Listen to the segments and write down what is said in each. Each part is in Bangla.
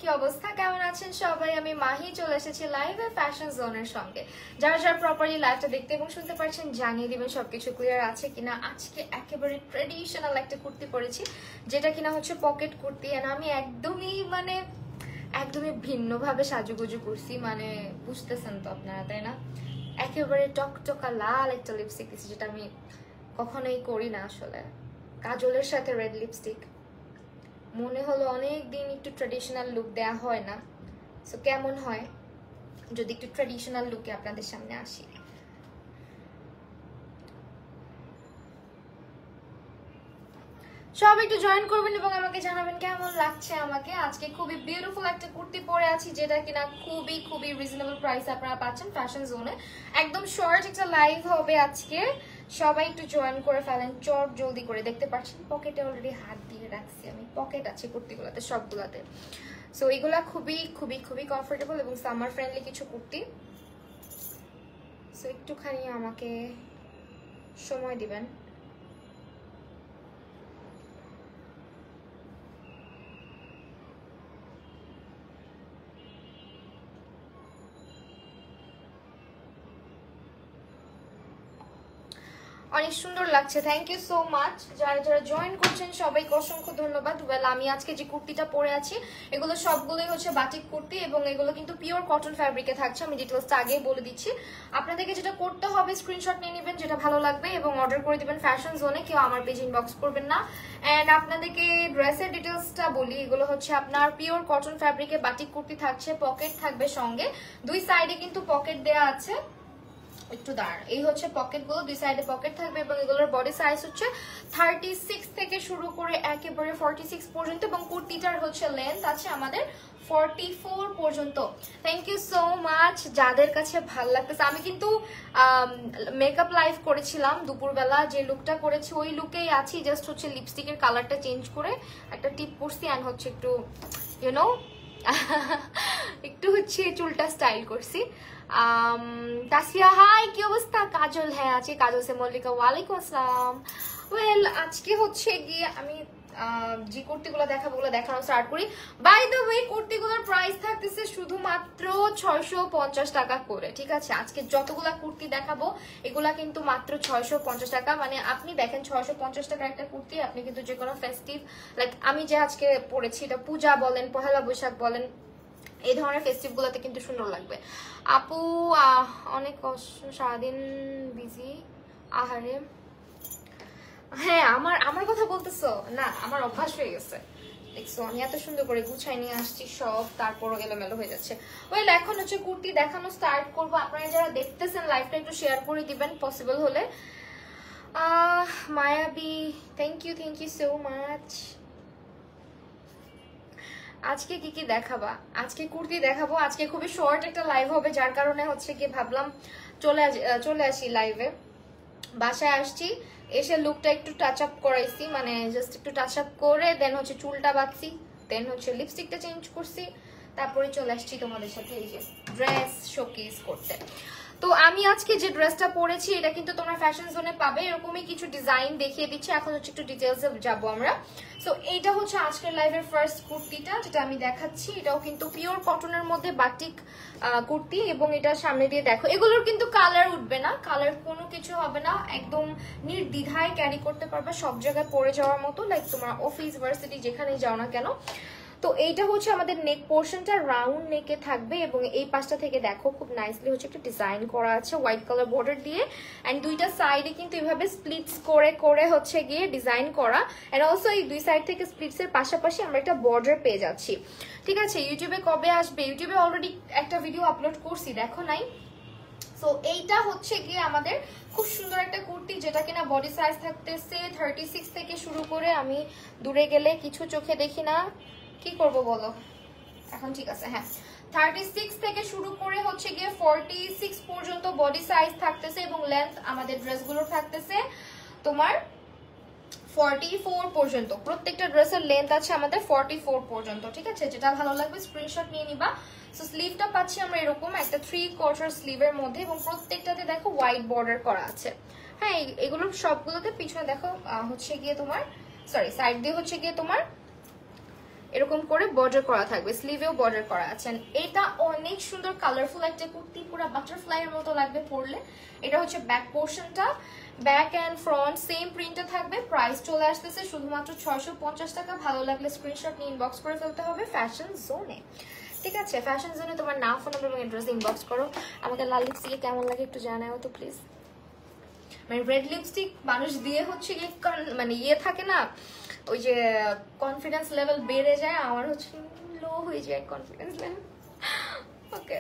কি অবস্থা, কেমন আছেন সবাই? আমি মাহি চলে এসেছি লাইভে ফ্যাশন জোনের সঙ্গে। যারা যারা প্রপারলি লাইভটা দেখতে এবং শুনতে পারছেন জানিয়ে দিবেন সবকিছু ক্লিয়ার আছে কিনা। আজকে একেবারে ট্রেডিশনাল একটা কুর্তি পরেছি, যেটা কিনা হচ্ছে পকেট কুর্তি। আর আমি একদমই ভিন্নভাবে সাজুগুজু করছি, মানে বুঝতেছেন তো আপনারা, তাই না? একেবারে টকটকা লাল একটা লিপস্টিক দিচ্ছি, যেটা আমি কখনোই করি না আসলে। কাজলের সাথে রেড লিপস্টিক, মনে হলো অনেক দিন একটু ট্র্যাডিশনাল লুক দেয়া হয় না। সো কেমন হয় যদি একটু ট্র্যাডিশনাল লুকে আপনাদের সামনে আসি। সবাই একটু জয়েন করবেন এবং আমাকে জানাবেন কেমন লাগছে আমাকে। আজকে খুবই বিউটিফুল একটা কুর্তি পরে আছি, যেটা কিনা খুবই খুবই রিজনেবল প্রাইস আপনারা পাচ্ছেন ফ্যাশন জোনে। একদম শর্ট একটা লাইভ হবে আজকে, সবাই একটু জয়েন করে ফেলেন চট জলদি করে। দেখতে পাচ্ছেন পকেটে অলরেডি হাত দিয়ে রাখছি আমি, পকেট আছে কুর্তিগুলোতে সবগুলাতে। সো এগুলা খুবই খুবই খুবই কমফোর্টেবল এবং সামার ফ্রেন্ডলি কিছু কুর্তি। সো একটুখানি আমাকে সময় দিবেন। অনেক সুন্দর লাগছে, থ্যাংক ইউ সো মাচ। যারা যারা জয়েন করছেন সবাইকে অসংখ্য ধন্যবাদ। ওয়েল, আমি আজকে যে কুর্তিটা পরে আছি এগুলো সবগুলোই হচ্ছে বাটিক কুর্তি এবং এগুলো কিন্তু পিওর কটন ফ্যাব্রিকে থাকছে। আমি ডিটেলসটা আগেই বলে দিচ্ছি। আপনাদেরকে যেটা করতে হবে, স্ক্রিনশট নিয়ে নেবেন যেটা ভালো লাগবে এবং অর্ডার করে দিবেন ফ্যাশন জোনে। কেউ আমার পেজ ইনবক্স করবেন না। অ্যান্ড আপনাদেরকে ড্রেসের ডিটেলসটা বলি, এগুলো হচ্ছে আপনার পিওর কটন ফ্যাব্রিকে বাটিক কুর্তি থাকছে, পকেট থাকবে সঙ্গে, দুই সাইডে কিন্তু পকেট দেয়া আছে। একটু দাঁড়ান, এই হচ্ছে পকেট গুলো, দুই সাইডে পকেট থাকবে এবং এগুলোর বডি সাইজ হচ্ছে 36 থেকে শুরু করে একেবারে 46 পর্যন্ত এবং কুর্তিটার হচ্ছে লেন্থ আছে আমাদের 44 পর্যন্ত। থ্যাংক ইউ সো মাচ যাদের কাছে ভালো লাগতেছে। আমি কিন্তু মেকআপ লাইভ করেছিলাম দুপুরবেলা, যে লুকটা করেছি ওই লুকেই আছি, জাস্ট হচ্ছে লিপস্টিকের কালারটা চেঞ্জ করে একটা টিপ পরছি অ্যান্ড হচ্ছে একটু ইউনো একটু হচ্ছে চুলটা স্টাইল করছি। তাসফিয়া হাই, কি অবস্থা? কাজল হ্যাঁ আছে, কাজল সে মল্লিকা ওয়ালাইকুম আসসালাম। ওয়েল, আজকে হচ্ছে গিয়ে আমি যে কুর্তিগুলো দেখাবো ওগুলো দেখানো স্টার্ট করি। বাই দ্য ওয়ে, কুর্তিগুলোর প্রাইস থাকতেছে শুধুমাত্র 650 টাকা করে, ঠিক আছে? আজকে যতগুলা কুর্তি দেখাবো এগুলা কিন্তু মাত্র 650 টাকা। মানে আপনি দেখেন 650 টাকা একটা কুর্তি আপনি কিন্তু যে কোনো ফেস্টিভ, লাইক আমি যে আজকে পরেছি, এটা পূজা বলেন, পহেলা বৈশাখ বলেন, এই ধরনের ফেস্টিভ গুলোতে কিন্তু সুন্দর লাগবে। আপু অনেক কষ্ট, সারাদিন বিজি। আহারে, হ্যাঁ আমার কথা বলতেছো না? আমার অভ্যাস হয়ে গেছে, দেখছো আমি এত সুন্দর করে গুছাই নিয়ে আসছি সব, তারপরও এলোমেলো হয়ে যাচ্ছে। ওয়েল, এখন হচ্ছে কুর্তি দেখানো স্টার্ট করবো। আপনারা যারা দেখতেছেন লাইভটা একটু শেয়ার করে দিবেন পসিবল হলে। মায়াবী, থ্যাংক ইউ সো মাচ। আজকে কি কি দেখাবা? আজকে কুর্তি দেখাবো। আজকে খুবই শর্ট একটা লাইভ হবে, যার কারণে হচ্ছে কি ভাবলাম চলে আসি লাইভে। বাসায় আসছি, এসে লুকটা একটু টাচ আপ করাইছি, মানে জাস্ট একটু টাচ আপ করে দেন হচ্ছে চুলটা বাঁধছি, দেন হচ্ছে লিপস্টিকটা চেঞ্জ করছি, তারপরে চলে আসছি তোমাদের সাথে এই যে ড্রেস শোকেস করতে। তো আমি আজকে যে ড্রেসটা পরেছি এটা কিন্তু তোমরা ফ্যাশন জোনে পাবে, এরকমই কিছু ডিজাইন দেখিয়ে দিচ্ছি। এখন হচ্ছে একটু ডিটেলসে যাবো আমরা। সো এইটা হচ্ছে আজকের লাইভের ফার্স্ট কুর্তিটা যেটা আমি দেখাচ্ছি। এটাও কিন্তু পিওর কটনের মধ্যে বাটিক কুর্তি এবং এটা সামনে দিয়ে দেখো, এগুলোর কিন্তু কালার উঠবে না, কালার কোনো কিছু হবে না, একদম নির্দ্বিধায় ক্যারি করতে পারবে, সব জায়গায় পরে যাওয়ার মতো, লাইক তোমার অফিস ভার্সিটি যেখানেই যাও না কেন। তো এইটা হচ্ছে আমাদের নেক পোর্শনটা রাউন্ড নেকে থাকবে এবং এই পাশটা থেকে দেখো খুব নাইসলি হচ্ছে একটা ডিজাইন করা আছে হোয়াইট কালার বর্ডার দিয়ে, এন্ড দুইটা সাইডে কিন্তু এভাবে স্প্লিটস করে করে হচ্ছে গিয়ে ডিজাইন করা, এন্ড অলসো এই দুই সাইড থেকে স্প্লিটস এর পাশাপাশি আমরা একটা বর্ডার পেয়ে যাচ্ছি, ঠিক আছে? ইউটিউবে কবে আসবে? ইউটিউবে অলরেডি একটা ভিডিও আপলোড করছি, দেখো নাই? সো এইটা হচ্ছে গিয়ে আমাদের খুব সুন্দর একটা কুর্তি, যেটা কিনা বডি সাইজ থাকতেছে 36 থেকে শুরু করে, আমি দূরে গেলে কিছু চোখে দেখি না, কি করব বলো? এখন ঠিক আছে, হ্যাঁ 36 থেকে শুরু করে হচ্ছে গিয়ে 46 পর্যন্ত বডি সাইজ থাকতেছে এবং লেন্থ আমাদের ড্রেসগুলোর থাকতেছে তোমার 44 পর্যন্ত। প্রত্যেকটা ড্রেসের লেন্থ আছে আমাদের 44 পর্যন্ত, ঠিক আছে? যেটা ভালো লাগবে স্ক্রিনশট নিয়ে নিবা। সো স্লিভটা পাচ্ছি আমরা এরকম একটা 3/4 স্লিভের মধ্যে এবং প্রত্যেকটাতে দেখো হোয়াইট বর্ডার করা আছে। হ্যাঁ, এগুলো সবগুলোতে পিছনে দেখো হচ্ছে গিয়ে তোমার সরি সাইড দিয়ে হচ্ছে গিয়ে তোমার এরকম করে বর্ডার করা থাকবে, স্লিভেও বর্ডার করা আছে। এটা অনেক সুন্দর কালারফুল একটা কুর্তি, পুরো বাটারফ্লাই এর মতো লাগবে পরলে। এটা হচ্ছে ব্যাক পোর্শনটা, ব্যাক এন্ড ফ্রন্ট সেম প্রিন্টে থাকবে। প্রাইস চলে আসতেছে শুধুমাত্র 650 টাকা। ভালো লাগলে স্ক্রিনশট নিয়ে ইনবক্স করে ফেলতে হবে ফ্যাশন জোনে, ঠিক আছে? ফ্যাশন জোনে তোমার নাম, ফোন নাম্বার এবং অ্যাড্রেস ইনবক্স করো। আমাকে লাল লিপস্টিকে কেমন লাগে একটু জানাও তো প্লিজ। মানে রেড লিপস্টিক মানুষ দিয়ে হচ্ছে মানে ইয়ে থাকে না, ওই যে কনফিডেন্স লেভেল বেড়ে যায়, আমার হচ্ছে লো হয়ে যায় কনফিডেন্স লেভেল। ওকে,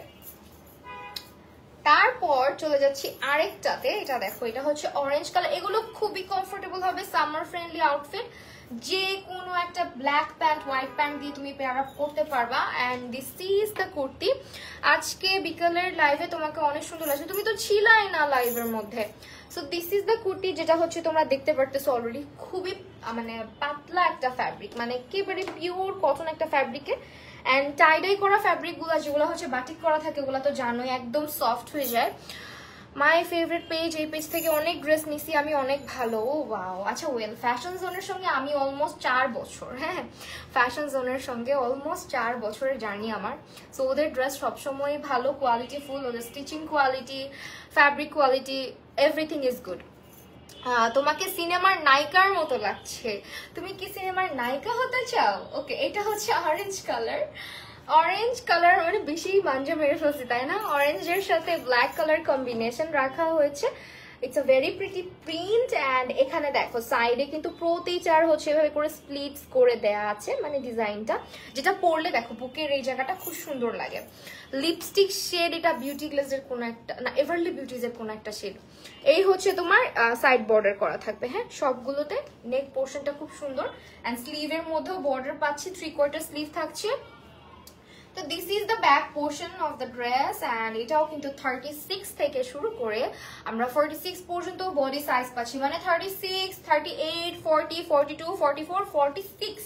তারপর চলে যাচ্ছি আরেকটাতে। এটা দেখো, এটা হচ্ছে অরেঞ্জ কালার। এগুলো খুবই কমফোর্টেবল হবে, সামার ফ্রেন্ডলি আউটফিট। যে কোনো একটা ব্ল্যাক প্যান্ট, হোয়াইট প্যান্ট দিয়ে তুমি পেয়ার আপ করতে পারবা। And this is the kurti. আজকে বিকালের লাইভে তোমাকে অনেক সুন্দর লাগছে, তুমি তো ছিলাই না লাইভের মধ্যে। So this is the kurti, যেটা হচ্ছে তোমরা দেখতে পারতেছো অলরেডি। খুবই মানে পাতলা একটা ফ্যাব্রিক, মানে একেবারে পিওর কটন একটা ফ্যাব্রিকে। অ্যান্ড টাইডাই করা ফ্যাব্রিক গুলা যেগুলো হচ্ছে বাটিক করা থাকে, ওগুলো তো জানোই একদম সফট হয়ে যায়। মাই ফেভারিট পেজ, এই পেজ থেকে অনেক ড্রেস নিছি আমি, অনেক ভালো। ওয়াও, আচ্ছা ওয়েল, ফ্যাশন জোনের সঙ্গে আমি অলমোস্ট 4 বছর, হ্যাঁ ফ্যাশন জোনের সঙ্গে অলমোস্ট 4 বছরের জার্নি আমার। সো ওদের ড্রেস সবসময় ভালো, কোয়ালিটি ফুল, ওদের stitching quality, fabric quality, everything is good. তোমাকে সিনেমার নায়িকার মতো লাগছে, তুমি কি সিনেমার নায়িকা হতে চাও? ওকে, এটা হচ্ছে অরেঞ্জ কালার। অরেঞ্জ কালার মানে বেশি মাঞ্জা মেরে ফেলছি তাই না? অরেঞ্জের সাথে ব্ল্যাক কালার কম্বিনেশন রাখা হয়েছে। It's a very pretty print. And এখানে দেখো সাইডে কিন্তু প্রতি চার হচ্ছে এভাবে করে স্প্লিটস করে দেয়া আছে, মানে ডিজাইনটা, যেটা পরলে দেখো বুকের এই জায়গাটা খুব সুন্দর লাগে। লিপস্টিক শেড এটা বিউটি গ্লেজের কোনো একটা, না এভারলি বিউটিজের কোনো একটা শেড। এই হচ্ছে তোমার সাইড বর্ডার করা থাকবে, হ্যাঁ সবগুলোতে। নেক পোর্শনটা খুব সুন্দর। অ্যান্ড স্লিভের মধ্যেও বর্ডার পাচ্ছি, 3/4 স্লিভ থাকছে। তো this is the back portion of the dress. And এটাও কিন্তু 36 থেকে শুরু করে আমরা 46 পর্যন্ত বডি সাইজ পাচ্ছি, মানে 36, 38, 40, 42, 44, 46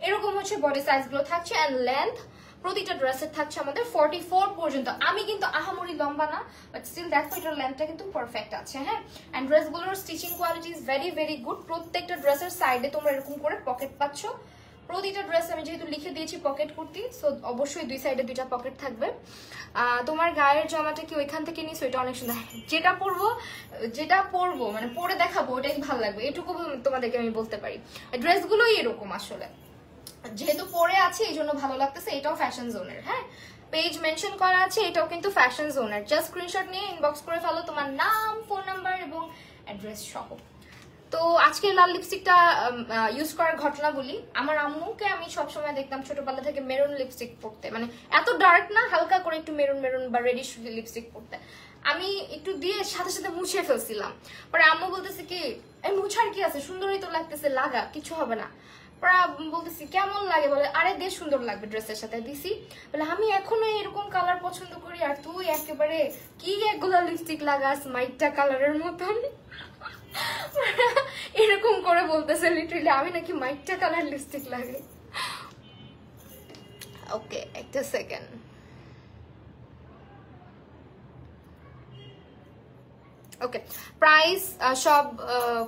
এরকম হচ্ছে বডি সাইজ গুলো থাকছে। অ্যান্ড লেন্থ প্রতিটা ড্রেসের থাকছে আমাদের 44 পর্যন্ত। আমি কিন্তু আহামরি লম্বা না, বাট স্টিল দেখো এটার লেন্থটা কিন্তু পারফেক্ট আছে, হ্যাঁ। অ্যান্ড ড্রেসগুলোর stitching quality is very very good. প্রত্যেকটা ড্রেসের সাইডে তোমরা এরকম করে পকেট পাচ্ছ। প্রতিটা ড্রেস আমি যেহেতু লিখে দিয়েছি পকেট কুর্তি, সো অবশ্যই দুই সাইডে দুইটা পকেট থাকবে। তোমার গায়ের জামাটা কি ওইখান থেকে নিস? ওইটা অনেক সুন্দর। যেটা পরবো মানে পরে দেখাবো, ওটাই ভালো লাগবে, এটুকু তোমাদেরকে আমি বলতে পারি। ড্রেসগুলোই এরকম আসলে, যেহেতু পরে আছে এই জন্য ভালো লাগতেছে। এটাও ফ্যাশন জোনের, হ্যাঁ পেজ মেনশন করা আছে, এটাও কিন্তু ফ্যাশন জোনের। জাস্ট স্ক্রিনশট নিয়ে ইনবক্স করে ফেলো তোমার নাম, ফোন নাম্বার এবং অ্যাড্রেস সহ। তো আজকে লাল লিপস্টিকটা ইউজ করার ঘটনা বলি। আমার আম্মুকে আমি সবসময় দেখতাম ছোটবেলা থেকে মেরুন লিপস্টিক পরতে, মানে এত ডার্ক না, হালকা করে একটু মেরুন মেরুন বা রেডিশ লিপস্টিক পরতে। আমি একটু দিয়ে সাথে সাথে মুছে ফেলছিলাম। পরে আম্মু বলতেছে কি, এই মুছার কি আছে, সুন্দরই তো লাগতেছে, লাগা, কিছু হবে না। পরে বলতেছি কেমন লাগে, বলে আরে বেশ সুন্দর লাগবে ড্রেসের সাথে। দিছি বলে আমি এখনো এরকম কালার পছন্দ করি, আর তুই একেবারে কি এগুলা লিপস্টিক লাগাস মাইটটা কালারের মতন। এরকম করে বলতেছে লিটারালি, আমি নাকি মাইটটা কালার লিপস্টিক লাগে। ওকে একটা সেকেন্ড। ওকে, প্রাইস সব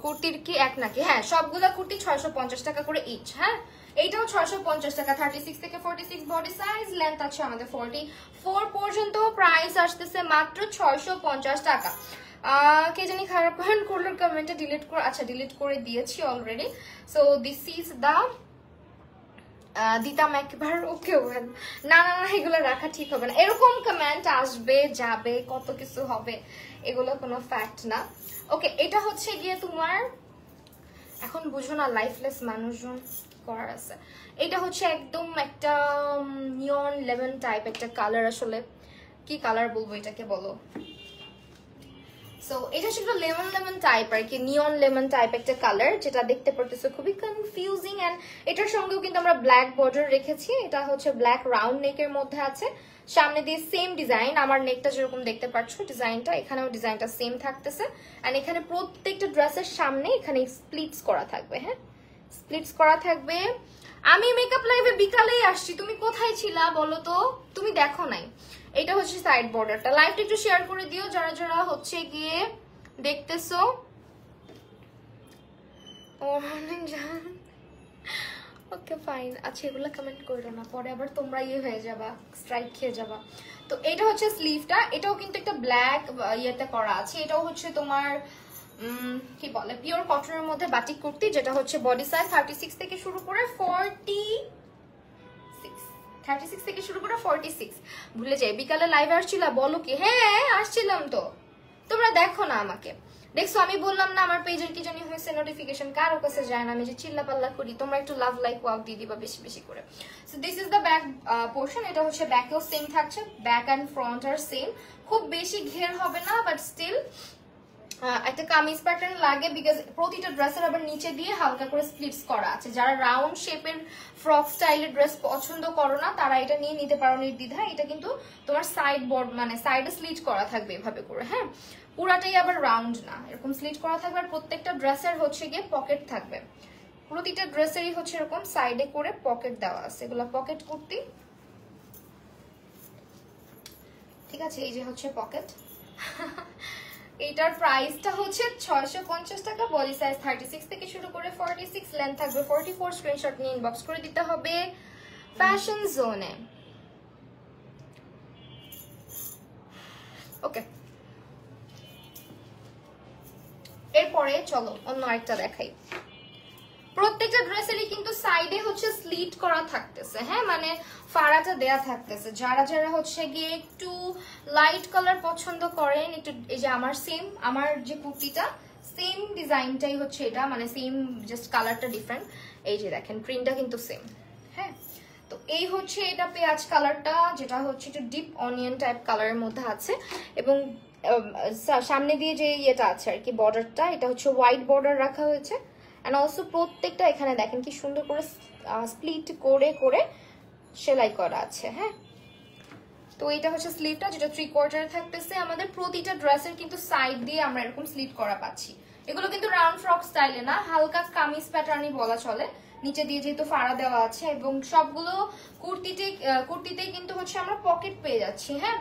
কুর্তির কি এক নাকি? হ্যাঁ সবগুলা কুর্তি 650 টাকা করে ইচ, হ্যাঁ এইটাও 650 টাকা। 36 থেকে 46 বডি সাইজ, লেন্থ আছে আমাদের 44 পর্যন্ত। প্রাইস আসতেছে মাত্র 650 টাকা। কে জানি খারাপ কমেন্ট করলো, কমেন্টটা ডিলিট করে, আচ্ছা ডিলিট করে দিয়েছি already. So this is the দিতাম একবার। ওকে ওয়েল, না না না এগুলো রাখা ঠিক হবে না। এরকম কমেন্ট আসবে যাবে, কত কিছু হবে, এগুলো কোনো ফ্যাক্ট না। ওকে, এটা হচ্ছে গিয়ে তোমার, এখন বুঝো না লাইফলেস মানুষজন করার আছে। এটা হচ্ছে একদম একটা নিয়ন লেমন টাইপ একটা কালার। আসলে কি কালার বলবো এটাকে, বলো? সো এটা ছিল লেমন লেমন টাইপ আর কি, নিয়ন লেমন টাইপ একটা কালার, যেটা দেখতে পারতেছো খুবই কনফিউজিং। এন্ড এটার সঙ্গেও কিন্তু আমরা ব্ল্যাক বর্ডার রেখেছি। এটা হচ্ছে ব্ল্যাক রাউন্ড নেকের মধ্যে আছে, সামনে দিয়ে সেম ডিজাইন। আমার নেকটা যেরকম দেখতে পাচ্ছ ডিজাইনটা, এখানেও ডিজাইনটা সেম থাকতেছে। এন্ড এখানে প্রত্যেকটা ড্রেসের সামনে এখানে স্প্লিটস করা থাকবে, হ্যাঁ স্প্লিটস করা থাকবে। আমি মেকআপ লাইভে বিকালেই আসছি, তুমি কোথায় ছিলা বলো তো? তুমি দেখো নাই। এটা হচ্ছে সাইড বর্ডারটা। লাইভটা একটু শেয়ার করে দিও যারা যারা হচ্ছে গিয়ে দেখতেছো। Okay fine. আচ্ছা এগুলো কমেন্ট করো না, পরে আবার তোমরা ইয়ে হয়ে যাবা, স্ট্রাইক খেয়ে যাবা। তো এটা হচ্ছে স্লিভটা, এটাও কিন্তু একটা ব্ল্যাক ইয়েতে করা আছে। এটাও হচ্ছে তোমার কি বলে পিওর কটনের মধ্যে বাটিক কুর্তি, যেটা হচ্ছে বডি সাইজ 36 থেকে শুরু করে 36 থেকে শুরু করে 46। ভুলে যাই বিকালে লাইভে আসছিলা, বলো কি? হ্যাঁ আসছিলাম তো, তোমরা দেখো না আমাকে। দেখছো আমি বললাম না আমার পেজের কি জানি হয়েছে নোটিফিকেশন কারো কাছে যায় না, আমি যে চিল্লা পাল্লা করি। তোমরা একটু লাভ লাইক ওয়াও দিয়ে দিবা বেশি বেশি করে। So this is the back portion. এটা হচ্ছে ব্যাকেও সেম থাকছে, ব্যাক অ্যান্ড ফ্রন্ট আর সেম। খুব বেশি ঘের হবে না, বাট স্টিল একটা কামিজ প্যাটার্ন লাগে, বিকজ প্রতিটা ড্রেসের আবার নিচে দিয়ে হালকা করে স্প্লিটস করা আছে। যারা রাউন্ড শেপের ফ্রক স্টাইলের ড্রেস পছন্দ করো না তারা এটা নিয়ে নিতে পারো নির্দ্বিধায়। এটা কিন্তু তোমার সাইড বর্ড মানে সাইডে স্লিট করা থাকবে এভাবে করে, হ্যাঁ পুরাটাই আবার রাউন্ড না, এরকম স্লিট করা থাকবে। আর প্রত্যেকটা ড্রেসের হচ্ছে গিয়ে পকেট থাকবে, প্রতিটা ড্রেসেরই হচ্ছে এরকম সাইডে করে পকেট দেওয়া আছে, এগুলো পকেট কুর্তি, ঠিক আছে। এই যে হচ্ছে পকেট। এটার প্রাইসটা হচ্ছে 650 টাকা, বডি সাইজ 36 থেকে শুরু করে 46, লেন্থ থাকবে 44। স্ক্রিনশট নিয়ে ইনবক্স করে দিতে হবে ফ্যাশন জোনে। ওকে, এরপরে চলো অন্য আরেকটা দেখাই। প্রত্যেকটা ড্রেসেরই কিন্তু সাইডে হচ্ছে স্লিট করা থাকতেছে, হ্যাঁ মানে ফাড়াটা দেয়া থাকতেছে। যারা যারা হচ্ছে গিয়ে একটু লাইট কালার পছন্দ করেন, একটু এই যে আমার যে কুর্তিটা সেম ডিজাইনটাই হচ্ছে এটা, মানে সেম জাস্ট কালারটা ডিফারেন্ট। এই যে দেখেন প্রিন্টটা কিন্তু সেম, হ্যাঁ। তো এই হচ্ছে এটা পেঁয়াজ কালারটা, যেটা হচ্ছে একটু ডিপ অনিয়ন টাইপ কালারের মধ্যে আছে, এবং সামনে দিয়ে যে ইয়েটা আছে আর কি বর্ডারটা, এটা হচ্ছে হোয়াইট বর্ডার রাখা হয়েছে। অ্যান্ড অলসো প্রত্যেকটা এখানে দেখেন কি সুন্দর করে স্প্লিট করে করে সেলাই করা আছে, হ্যাঁ। তো এটা হচ্ছে স্লিভটা, যেটা 3/4 থাকতেছে। আমাদের প্রতিটা ড্রেসের কিন্তু সাইড দিয়ে আমরা এরকম স্লিট করা পাচ্ছি। এগুলো কিন্তু রাউন্ড ফ্রক স্টাইলে না, হালকা কামিজ প্যাটার্নই বলা চলে। নিচে দিয়ে যেহেতু ফাড়া দেওয়া আছে, এবং সবগুলো কুর্তিতে কিন্তু হচ্ছে আমরা পকেট পেয়ে যাচ্ছি, হ্যাঁ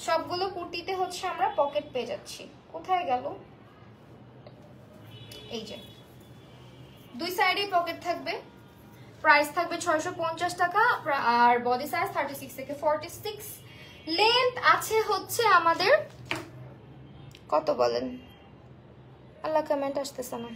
সবগুলো কুর্তিতে হচ্ছে আমরা পকেট পেয়ে যাচ্ছি। কোথায় গেল? এই যে দুই সাইডে পকেট থাকবে। প্রাইস থাকবে 650 টাকা, আর বডি সাইজ 36 থেকে 46। লেন্থ আছে হচ্ছে আমাদের কত বলেন? আল্লাহ কমেন্ট আসতেছে না।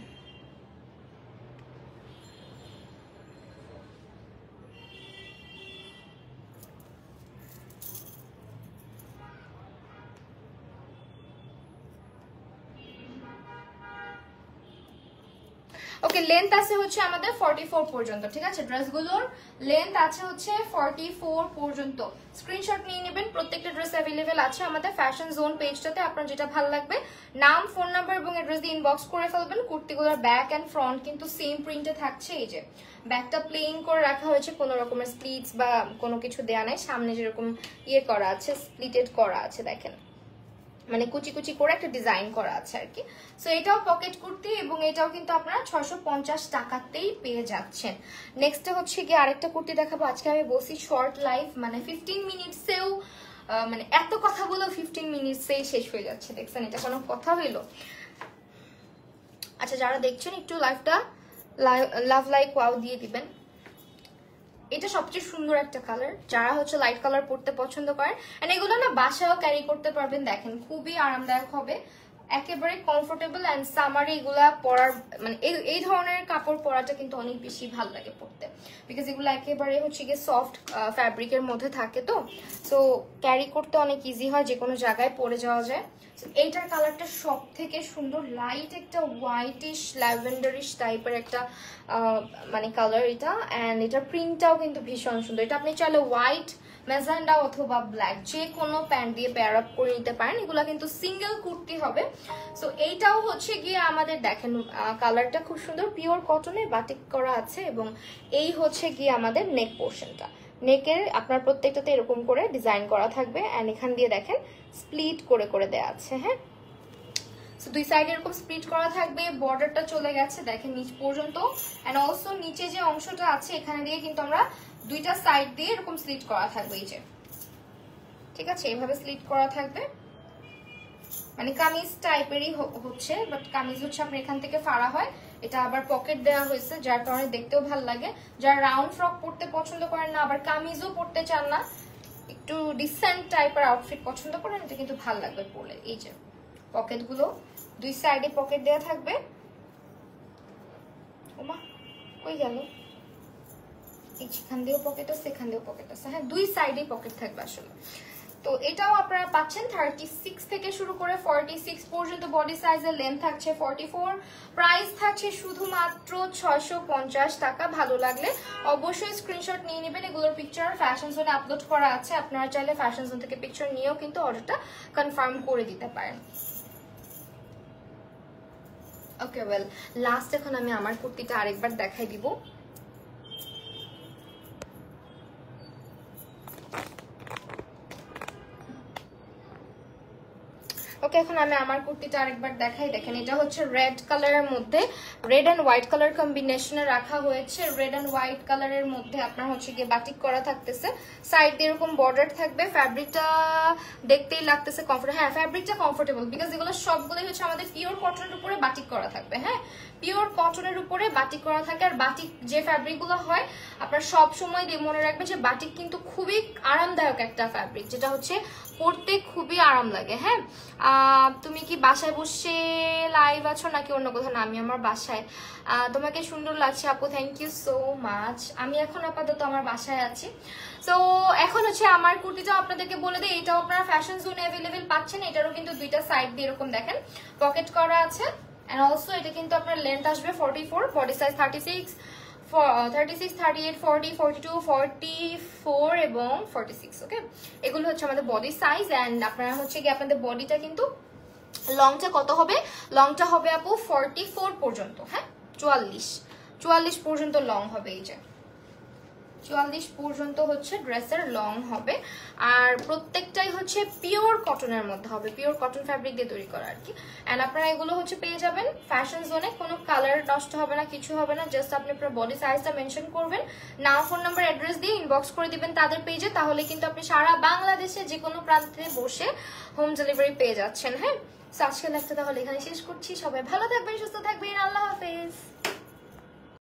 ওকে, লেন্থ আছে হচ্ছে আমাদের 44 পর্যন্ত, ঠিক আছে। ড্রেসগুলোর লেন্থ আছে হচ্ছে 44 পর্যন্ত। স্ক্রিনশট নিয়ে নেবেন, প্রত্যেকটা ড্রেস অ্যাভেলেবেল আছে আমাদের ফ্যাশন জোন পেজটাতে। আপনার যেটা ভালো লাগবে নাম, ফোন নাম্বার এবং অ্যাড্রেস দিয়ে ইনবক্স করে ফেলবেন। কুর্তিগুলোর ব্যাক অ্যান্ড ফ্রন্ট কিন্তু সেম প্রিন্টে থাকছে। এই যে ব্যাকটা প্লেন করে রাখা হয়েছে, কোনো রকমের স্প্লিটস বা কোনো কিছু দেয়া নাই। সামনে যেরকম ইয়ে করা আছে, স্প্লিটেড করা আছে দেখেন, মানে কুচি কুচি করে একটা ডিজাইন করা আছে আর কি। সো এটাও পকেট কুর্তি, এবং এটাও কিন্তু আপনারা 650 টাকাতেই পেয়ে যাচ্ছেন। নেক্সট হচ্ছে গিয়ে আরেকটা কুর্তি দেখাবো। আজকে আমি বসি শর্ট লাইফ, মানে 15 মিনিটসেও মানে এত কথা বলেও 15 মিনিটসেই শেষ হয়ে যাচ্ছে। দেখছেন এটা কোনো কথা হইলো? আচ্ছা যারা দেখছেন একটু লাইভটা লাভ লাইক ওয়াও দিয়ে দিবেন। এটা সবচেয়ে সুন্দর একটা কালার, যারা হচ্ছে লাইট কালার পরতে পছন্দ করেন। এন্ড এগুলো না বাসায়ও ক্যারি করতে পারবেন, দেখেন খুবই আরামদায়ক হবে, একেবারে কমফোর্টেবল। অ্যান্ড সামারে এগুলা পরার মানে এই ধরনের কাপড় পরাটা কিন্তু অনেক বেশি ভালো লাগে পরতে, বিকজ এগুলো একেবারে হচ্ছে গিয়ে সফট ফ্যাব্রিকের মধ্যে থাকে, তো সো ক্যারি করতে অনেক ইজি হয়, যে কোনো জায়গায় পরে যাওয়া যায়। এইটার কালারটা সব থেকে সুন্দর, লাইট একটা হোয়াইটিশ ল্যাভেন্ডারিশ টাইপের একটা মানে কালার এটা। অ্যান্ড এটার প্রিন্টটাও কিন্তু ভীষণ সুন্দর। এটা আপনি চাইলে হোয়াইট, ম্যাজেন্ডা অথবা ব্ল্যাক যে কোনো প্যান্ট দিয়ে পেয়ার আপ করে নিতে পারেন। এগুলো কিন্তু সিঙ্গেল কুর্তি হবে। সো এইটাও হচ্ছে গিয়ে আমাদের দেখেন কালারটা খুব সুন্দর, পিওর কটনে বাটিক করা আছে, এবং এই হচ্ছে গিয়ে আমাদের নেক পোর্শনটা। নেকের আপনার প্রত্যেকটাতে এরকম করে ডিজাইন করা থাকবে, অ্যান্ড এখান দিয়ে দেখেন স্প্লিট করে করে দেওয়া আছে, হ্যাঁ। সো দুই সাইডে এরকম স্প্লিট করা থাকবে, বর্ডারটা চলে গেছে দেখেন নিচ পর্যন্ত। অ্যান্ড অলসো নিচে যে অংশটা আছে এখানে দিয়ে কিন্তু আমরা দুইটা সাইড দিয়ে এরকম স্লিট করা থাকবে, এই যে ঠিক আছে, এইভাবে স্লিট করা থাকবে, মানে কামিজ টাইপেরই হচ্ছে, বাট কামিজ হচ্ছে আপনার এখান থেকে ফাড়া হয়, এটা আবার পকেট দেওয়া হয়েছে, যার কারণে দেখতেও ভালো লাগে। যারা রাউন্ড ফ্রক পরতে পছন্দ করেন না, আবার কামিজও পরতে চান না, একটু ডিসেন্ট টাইপের আউটফিট পছন্দ করেন, এটা কিন্তু ভালো লাগবে পরলে। এই যে পকেটগুলো, দুই সাইডে পকেট দেওয়া থাকবে। ওমা কই গেল, এই সেখান দিয়েও পকেট আছে, এখান দিয়েও পকেট আছে। হ্যাঁ, দুই সাইডে পকেট থাকবে আসলে। তো এটাও আপনারা পাচ্ছেন 36 থেকে শুরু করে 46 পর্যন্ত বডি সাইজের, লেন্থ থাকছে 44, প্রাইস থাকছে শুধুমাত্র 650 টাকা। ভালো লাগলে অবশ্যই স্ক্রিনশট নিয়ে নেবেন। এগুলোর পিকচার ফ্যাশন জোনে আপলোড করা আছে, আপনারা চাইলে ফ্যাশন জোন থেকে পিকচার নিয়েও কিন্তু অর্ডারটা কনফার্ম করে দিতে পারেন। ওকে ওয়েল, লাস্ট এখন আমি আমার কুর্তিটা আরেকবার দেখাই দিব। ওকে, এখন আমি আমার কুর্তিটা আরেকবার দেখাই। দেখেন, এটা হচ্ছে রেড কালারের মধ্যে, রেড এন্ড হোয়াইট কালার কম্বিনেশনে রাখা হয়েছে। রেড এন্ড হোয়াইট কালারের মধ্যে আপনার হচ্ছে গিয়ে বাটিক করা থাকতেছে, সাইড দিয়ে এরকম বর্ডার থাকবে। ফ্যাব্রিকটা দেখতেই লাগতেছে কমফোর্টেবল। হ্যাঁ, ফ্যাব্রিকটা কমফোর্টেবল, বিকজ এগুলো সবগুলোই হচ্ছে আমাদের পিওর কটনের উপরে বাটিক করা থাকবে। হ্যাঁ, পিওর কটনের উপরে বাটিক করা থাকে। আর বাটিক যে ফ্যাব্রিকগুলো হয়, আপনার সব সময় মনে রাখবেন যে বাটিক কিন্তু খুবই আরামদায়ক একটা ফ্যাব্রিক, যেটা হচ্ছে পরতে খুবই আরাম লাগে। হ্যাঁ, তুমি কি বাসায় বসে লাইভ আছো নাকি অন্য কোথাও? না, আমি আমার বাসায়। তোমাকে সুন্দর লাগছে আপু, থ্যাংক ইউ সো মাচ। আমি এখন আপাতত আমার বাসায় আছি। সো এখন হচ্ছে আমার কুর্তিটাও আপনাদেরকে বলে দিই, এটাও আপনারা ফ্যাশন জোনে অ্যাভেলেবেল পাচ্ছেন। এটারও কিন্তু দুইটা সাইড দিয়ে এরকম দেখেন পকেট করা আছে। এন্ড অলসো এটা কিন্তু আপনার লেন্থ আসবে 44, বডি সাইজ 36, 38, 40, 42, 44 এবং 46। ওকে, এগুলো হচ্ছে আমাদের বডি সাইজ। এন্ড আপনারা হচ্ছে কি আপনাদের বডিটা কিন্তু লংটা কত হবে? লংটা হবে আপু 44 পর্যন্ত। হ্যাঁ, 44 পর্যন্ত লং হবে। এই যে 44 পর্যন্ত হচ্ছে ড্রেসের লং হবে। আর প্রত্যেকটাই হচ্ছে পিওর কটনের মধ্যে হবে, পিওর কটন ফ্যাব্রিক দিয়ে তৈরি করা আর কি। এন্ড আপনারা এগুলো হচ্ছে পেয়ে যাবেন ফ্যাশন জোনে। কোনো কালার নষ্ট হবে না, কিছু হবে না। জাস্ট আপনি আপনার বডি সাইজটা মেনশন করবেন, নাম, ফোন নাম্বার, অ্যাড্রেস দিয়ে ইনবক্স করে দিবেন তাদের পেজে। তাহলে কিন্তু আপনি সারা বাংলাদেশে যে কোনো প্রান্তে বসে হোম ডেলিভারি পেয়ে যাচ্ছেন। হ্যাঁ, আজকের লাইভটা তাহলে এখানে শেষ করছি। সবাই ভালো থাকবেন, সুস্থ থাকবেন, আল্লাহ হাফেজ।